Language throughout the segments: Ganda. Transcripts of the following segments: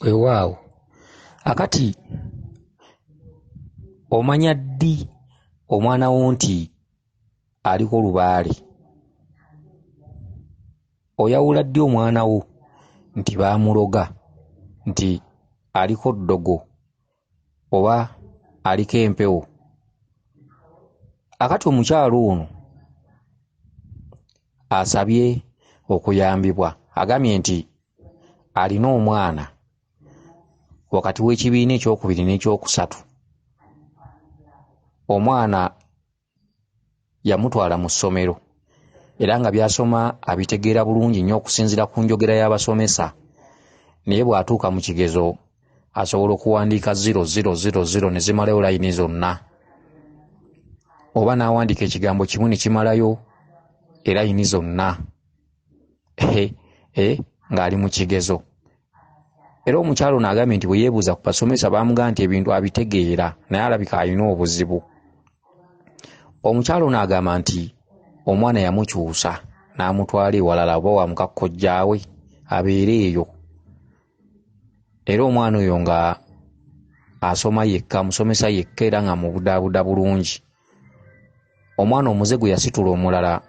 Weewaawo akati omanya ddi omwana wo nti aliko lubaale? Oyawula ddi omwana wo nti baamuloga, nti aliko ddogo oba aliko empewo? Akati omukyalo ono asabye okuyambibwa, agambye nti alina omwana wakati w'ekibiina ekyokubiri n'ekyokusatu. Omwana yamutwala mu ssomero era nga by'asoma abitegeera bulungi nnyo okusinziira ku njogera y'abasomesa, naye bw'atuuka mu kigezo asobola okuwandiika 0000 ne zimalayo layini zonna, oba n'awandiika ekigambo kimu ne kimalayo elayini zonna ng'ali mu kigezo. Era omukyalo ono agambye nti bwe yeebuuza ku basomesa baamugamba nti ebintu abitegeera naye alabika alina obuzibu. Omukyalo ono agamba nti omwana yamukyusa n'amutwala ewalala oba wa mukakkojjaawe abeere eyo. Era omwana oyo nga asoma yekka, musomesa yekka era nga mubudaabuda bulungi. Omwana omuze gwe yasitula omulala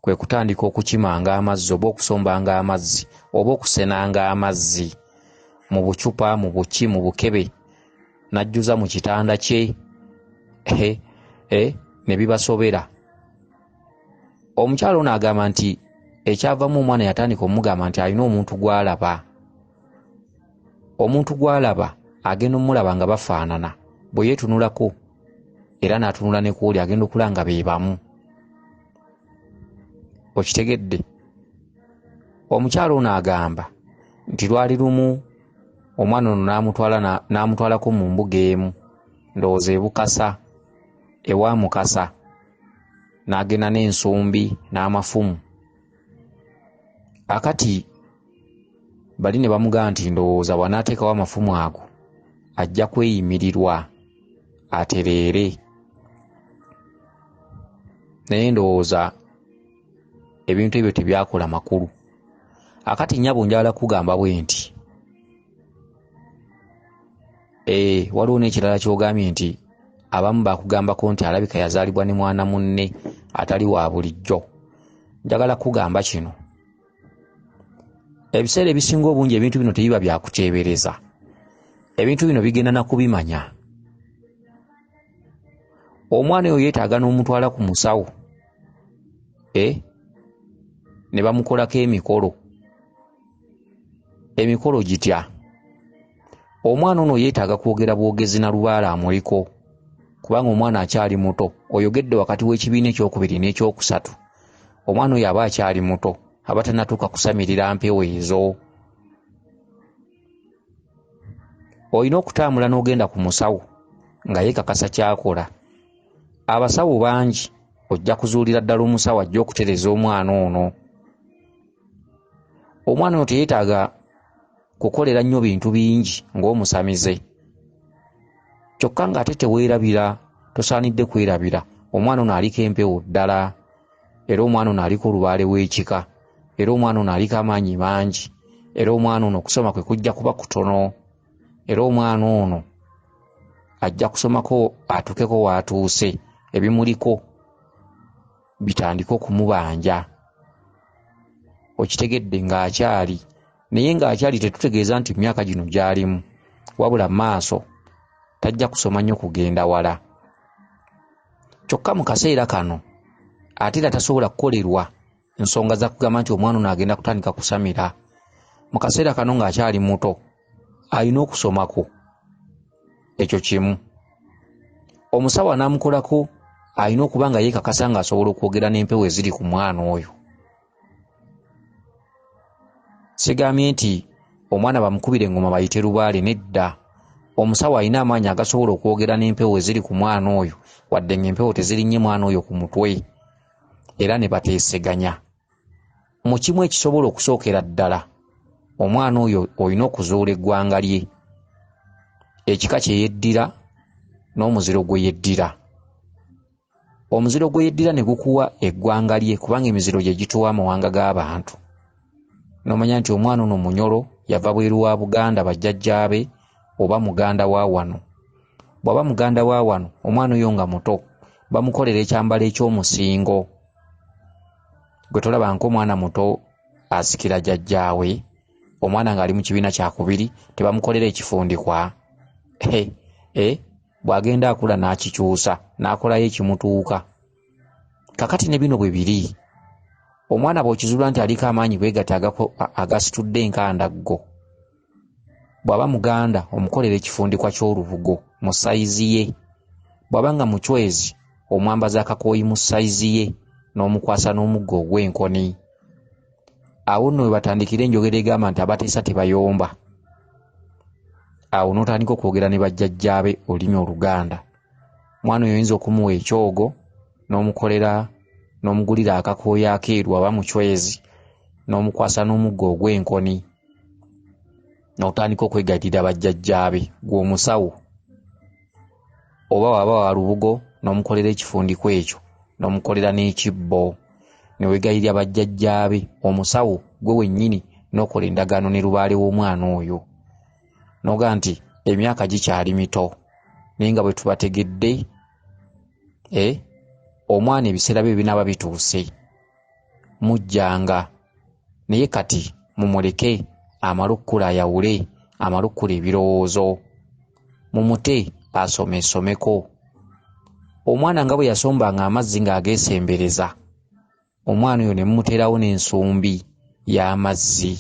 kwe kutandika okukimanga amazzi oba okusombanga amazzi oba okusenanga amazzi mu bucupa, mu buki, mu bukebe, n'ajjuza mu kitanda kye ne bibasobera. Omukyalo ono agamba nti ekyavamu omwana yatandika omugamba nti alina omuntu gw'alaba. Omuntu gw'alaba agenda omulaba nga bafaanana, bwe yeetunulako era n'atunula ne kwoli agenda okulanga be bamu. Okitegedde? Omukyalo ono agamba nti lwali lumu omwana ono n'amutwalako mu mbuga emu, ndowooza e Bukasa, ewa Mukasa, n'agenda n'ensumbi n'amafumu. Akati bali ne bamugamba nti ndowooza bw'anaateekawo amafumu ago ajja kweyimirirwa atereere. Naye ndowooza ebintu ebyo tebyakola makulu. Akati nnyabo njagala kugamba bwe nti waliwo n'ekirala ky'ogambye nti abamu bakugambako nti alabika yazaalibwa ne mwana munne atali wa bulijjo. Njagala kugamba kino, ebiseera ebisinga obungi ebintu bino tebiba byakuteebereza. Ebintu bino bigenda na kubimanya. Omwana oyo yeetaaga n'omutwala ku musawo ne bamukolako emikolo gitya. Omwana ono yeetaaga kwogera bwogezi na lubaala amuliko, kubanga omwana akyali muto. Oyogedde wakati w'ekibiina ekyokubiri n'ekyokusatu. Omwana oyo aba akyali muto, aba tannatuuka kusamirira mpewo ezo. Olina okutambula n'ogenda ku musawo nga yeekakasa ky'akola. Abasawo bangi, ojja kuzuulira ddala omusawo ajja okutereza omwana ono. Omwana ono teyeetaaga kukolera nnyo bintu bingi ng'omusamize, kyokka ng'ate teweerabira, tosaanidde kwerabira. Omwana ono aliko empewo ddala, era omwana ono aliko olubaale w'ekika, era omwana ono aliko amaanyi mangi, era omwana ono okusoma kwe kujja kuba kutono, era omwana ono ajja kusomako atuukeko w'atuuse, ebimuliko bitandike okumubanja. Okitegedde? Ng'akyali, naye ng'akyali tetutegeeza nti myaka gino gy'alimu, wabula maaso tajja kusoma nnyo kugenda wala. Kyokka mu kaseera kano ate era tasobola kukolerwa nsonga za kugamba nti omwana ono agenda kutandika kusamira. Mu kaseera kano ng'akyali muto alina okusomako, ekyo kimu. Omusawo anaamukolako alina okuba nga yeekakasa ng'asobola okwogera n'empewo eziri ku mwana oyo. Sigambye nti omwana bamukubire engoma bayite lubaale, nedda. Omusawo alina amaanyi agasobola okwogera n'empewo eziri ku mwana oyo, wadde ng'empewo tezirinnye mwana oyo ku mutwe, era ne bateeseganya. Mu kimu ekisobola okusookera ddala, omwana oyo olina okuzuula eggwanga lye, ekika kye yeddira n'omuziro gwe yeddira. Omuziro gwe yeddira ne gukuwa eggwanga lye, kubanga emiziro gye gituwa amawanga g'abantu. N'omanya nti omwana ono munyolo yava bweru wa Buganda bajjajjaabe oba muganda wa wano. Bw'aba muganda wa wano omwana oyo nga muto bamukolera ekyambalo eky'omusingo. Gwe tolaba ng'omwana muto asikira jjajjaawe, omwana ng'ali mu kibiina kyakubiri tebamukolera ekifundikwa. Bw'agenda akula n'akikyusa n'akolayo ekimutuuka. Kakati ne bino bwe biri. Omwana bw'okizuula nti aliko amaanyi bwe gati agasitudde enkandaggo, bw'aba muganda omukolera ekifundikwa ky'olubugo mu sayizi ye. Bw'aba nga mucwezi omwambaza akakooyi mu sayizi ye n'omukwasa n'omuggo ogw'enkoni. Awo nno we batandikira enjogera egamba nti abateesa tebayomba. Awo n'otandika okwogera ne bajjajjaabe olulimi Oluganda. Mwana oyo oyinza okumuwa ekyogo n'omukolera n'omugulira akakooyi akeeru aba mucwezi n'omukwasa n'omuggo ogw'enkoni. N'otandika okwegayirira bajjajjaabe gw'omusawo. Oba waba wa lubugo n'omukolera ekifundiko ekyo n'omukolera n'ekibbo. Ne wegayirira bajjajjaabe omusawo gwe wennyini n'okola endagaano ne lubaale w'omwana oyo. Noga nti emyaka gikyali mito naye nga bwe tubategedde omwana ebiseera bye binaaba bituuse mujjanga, naye kati mumuleke amale okkula ayawule, amale okkula ebirowoozo, mumute asomeko. Omwana nga bwe yasombanga amazzi ng'ageesembereza, omwana oyo ne mumuteerawo n'ensumbi y'amazzi,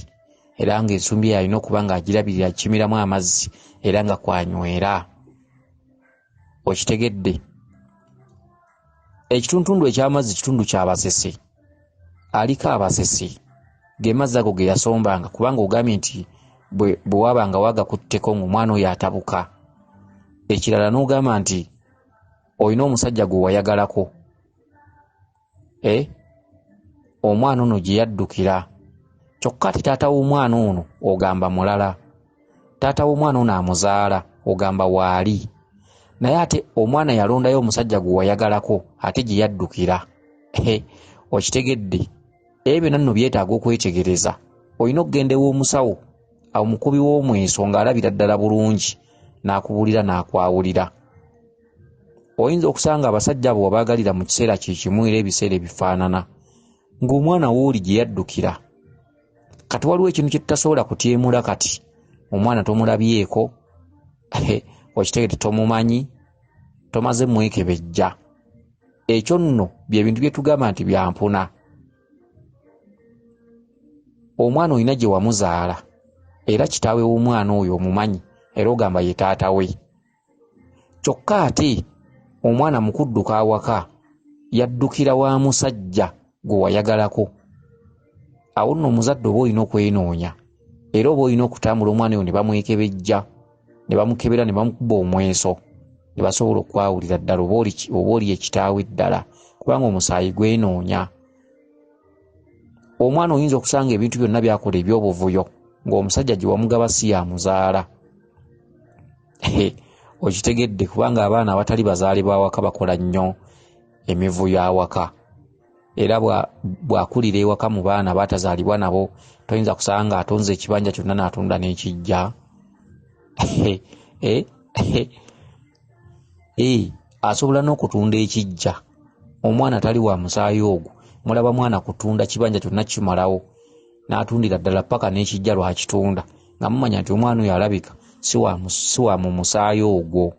era ng'ensumbi alina okuba ng'agirabirira kimiramu amazzi era nga kwanywera. Okitegedde? Ekituntundu eky'amazzi kitundu ky'abasese. Aliko abasese ge mazzi ago ge yasombanga, kubanga ogambye nti bwe wabanga wagakutteko ng'omwana oyo atabuka. Ekirala n'ogamba nti olina omusajja gwe wayagalako, omwana ono gye yaddukira. Kyokka ati taata w'omwana ono ogamba mulala, taata w'omwana ono amuzaala ogamba waali, naye ate omwana yalondayo omusajja gwe wayagalako ate gye yaddukira. Okitegedde? Ebyo byonna nno byetaaga okwetegereza. Olina okugenda ew'omusawo, omukubi w'omweso ng'alabira ddala bulungi n'akubuulira n'akwawulira. Oyinza okusanga abasajja abo wabaagalira mu kiseera kye kimu era ebiseera ebifaanana ng'omwana w'oli gye yaddukira. Kati waliwo ekintu kye tutasobola kutyemula kati. Omwana tomulabyeko, okitegedde, tomumanyi, tomaze mwekebejja. Ekyo nno bye bintu bye tugamba nti bya mpuna. Omwana olina gye wamuzaala era kitaawe w'omwana oyo omumanyi era ogamba ye taata we. Kyokka ate omwana mu kudduka awaka yaddukira wa musajja gwe wayagalako. Awo nno omuzadde oba olina okwenoonya era oba olina okutambula omwana oyo ne bamwekebejja, ne bamukebera ne bamukuba omweso, ne basobola okwawulira ddala oba oli ekitaawe ddala, kubanga omusaayi gwenoonya. Omwana oyinza okusanga ebintu byonna byakola eby'obuvuyo ng'omusajja gye wamugaba si yamuzaala. Okitegedde? Kubanga abaana abatali bazaale b'awaka bakola nnyo emivuyo awaka, era bw'akulira ewaka mu baana baatazaalibwa nabo toyinza kusanga atonze ekibanja kyonna n'atunda n'ekijja. Asobola n'okutunda ekijja. Omwana tali wa musaayi ogwo, mulaba mwana kutunda kibanja kyonna kimalawo n'atundira ddala paka n'ekijja lwakitunda nga mumanya nti omwana oyo alabika si wa mu musaayi ogwo.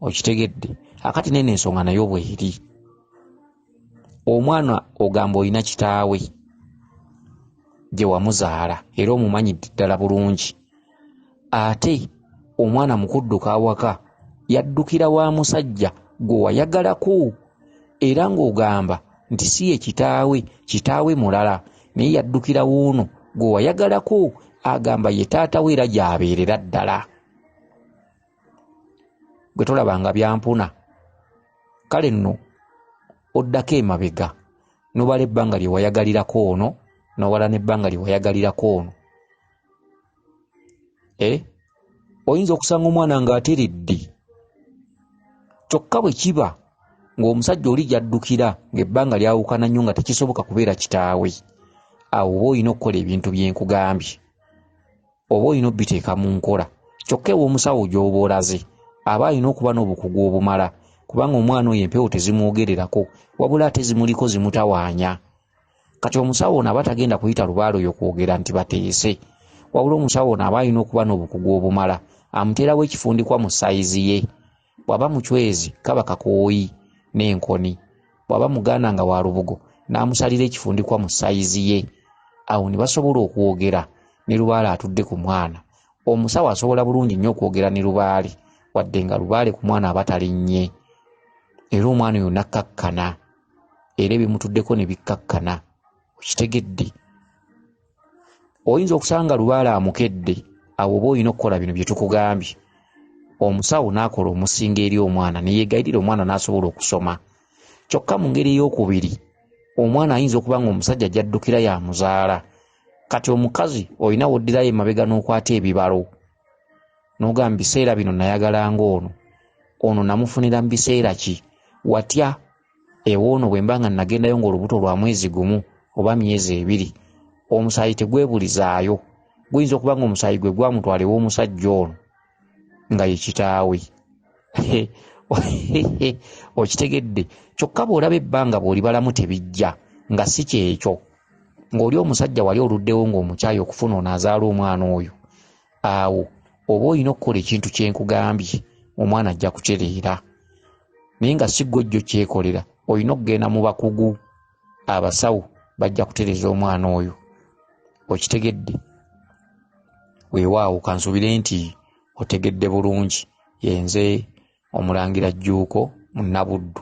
Okitegedde? Akati nene ensonga nayo bw'eri. Omwana ogamba olina kitaawe gye wamuzaala era omumanyi ddala bulungi, ate omwana mu kudduka awaka yaddukira wa musajja gwe wayagalako era ng'ogamba nti si ye kitaawe mulala, naye yaddukira wuuno gwe wayagalako, agamba ye taata we era gy'abeerera ddala. Gwe tolabanga byampuna. Kale nno oddako emabega n'obala ebbanga lye wayagalirako ono n'obala n'ebbanga lye wayagalirako ono. Oyinza okusanga omwana ng'ateredde, kyokka bwe kiba ng'omusajja oli gy'addukira ng'ebbanga lyawukana nnyo nga tekisoboka kubeera kitaawe, awo oba olina okukola ebintu bye nkugambye. oba olina obbiteeka mu nkola. Kyokka ew'omusawo gy'oba olaze aba alina okuba n'obukugu obumala, kubanga omwana oyo empewo tezimwogererako wabula ate zimuliko zimutawaanya. Kati omusawo ono aba tagenda kuyita lubaale oyo kwogera nti bateese, wabula omusawo ono aba alina okuba n'obukugu obumala, amuteerawo ekifundikwa mu sayizi ye. Bw'aba mucwezi kaba kakooyi n'enkoni, bw'aba muganda nga wa lubugo n'amusalira ekifundikwa mu sayizi ye. Awo ne basobola okwogera ne lubaale atudde ku mwana. Omusawo asobola bulungi nnyo okwogera ne lubaale, wadde nga lubaale ku mwana aba talinnye, era omwana oyo nakkakkana, era ebimutuddeko ne bikkakkana. Okitegedde? Oyinza okusanga lubaale amukedde, awo oba olina okukola bino bye tukugambye. Omusawo n'akola omusinga eri omwana ne yeegayirira omwana n'asobola okusoma. Kyokka mu ngeri ey'okubiri, omwana ayinza okuba nga omusajja gy'addukira yamuzaala. Kati omukazi olina woddirayo emabega n'okwata ebibalo n'ogamba biseera bino nayagala ng'ono namufunira mu biseera ki? Watya ewoono bwe mba nga nagendayo ng'olubuto lwa mwezi gumu oba myezi ebiri, omusaayi tegwebulizaayo. Guyinza okuba nga omusaayi gwe gwamutwala ew'omusajja ono nga ye kitaawe. Okitegedde? Kyokka bw'olaba ebbanga bw'olibalamu tebijja nga si kyekyo, ng'oli omusajja wali oluddewo ng'omukyayi okufuna ono azaala omwana oyo, awo oba olina okukola ekintu kye nkugambye, omwana ajja kucereera. Naye nga si ggwe ojja okyekolera, olina okugenda mu bakugu, abasawo bajja kutereeza omwana oyo. Okitegedde? Weewaawo kansubire nti otegedde bulungi. Yenze Omulangira Jjuuko mu Nnabuddu.